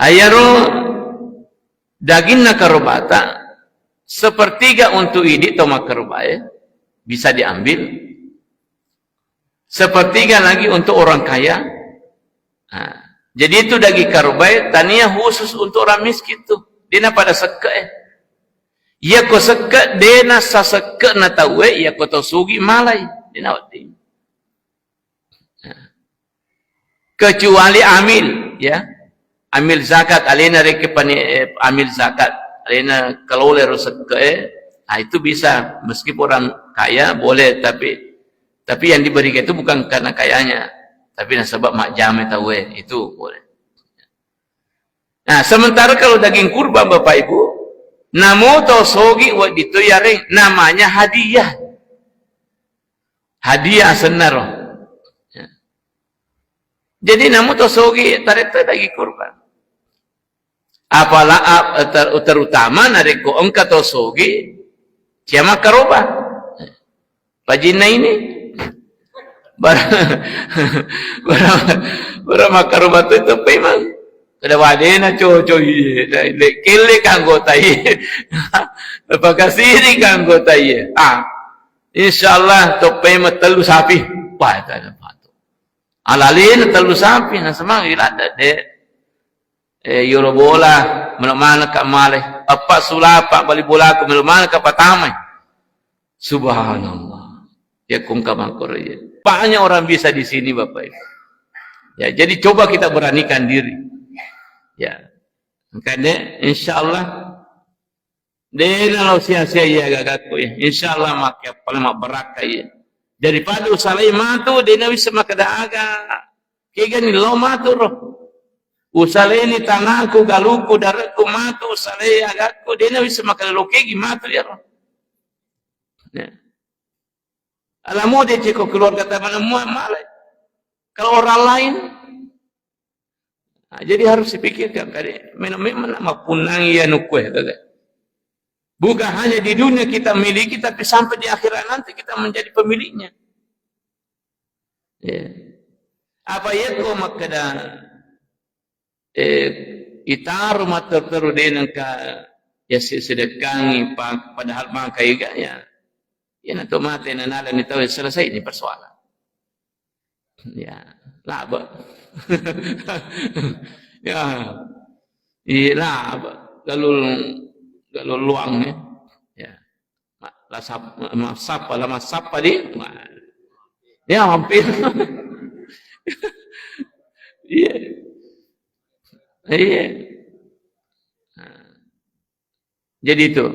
Ayaro daging na karobata sepertiga untuk idi atau makarobaya bisa diambil, sepertiga lagi untuk orang kaya. Nah, jadi itu daging karobaya tania khusus untuk orang miskin tuh. Dia pada seke. Ia ko seke dena sa seke na tawe ia ko to sugi malai dina wati. Kecuali amil, ya. Amil zakat alena reke amil zakat alena kalau le seke, nah itu bisa meskipun orang kaya boleh, tapi yang diberikan itu bukan karena kayanya, tapi sebab mak jame tawe itu boleh. Nah, sementara kalau daging kurban Bapak Ibu, namo to sogi wa ditoyaring namanya hadiah. Hadiah senar. Ya. Jadi namo to sogi tareta daging kurban. Apalah terutama nareko engka to sogi siapa karoba. Pajina ini barang makaroba itu memang kada wadena coco iye kele kanggota iye pakasiri kanggota iye insyaallah tope matelu sapi wah ta pato alalin telu sapi na semang ilada de euro bola mana ka male apa sulapa bali bola ko mana ka patamai subhanallah ya kum ka makor iye banyak orang bisa di sini Bapak Ibu ya, jadi coba kita beranikan diri. Ya, makanya insyaallah dena lo sia-sia ya gagaku ya. Insyaallah makai paling berkah ya. Daripada usalai matu dena bisa makada aga. Kegani lo matu roh. Usalai ni tanahku galuku darahku matu usalai agaku dena bisa makada lo kegi matu ya roh. Ya. Alamu dia ceko keluarga teman malai. Kalau orang lain nah, jadi harus dipikirkan kali memang mapunang ya nukwe bukan hanya di dunia kita miliki tapi sampai di akhirat nanti kita menjadi pemiliknya ya. Apa ya kau makada itaruh mater terudenan ka ya sedekangi padahal makai ya ya nato mate nanalan itu selesai ini persoalan ya laba ya ilah galul luang nih ya masap di ya hampir iya iya jadi itu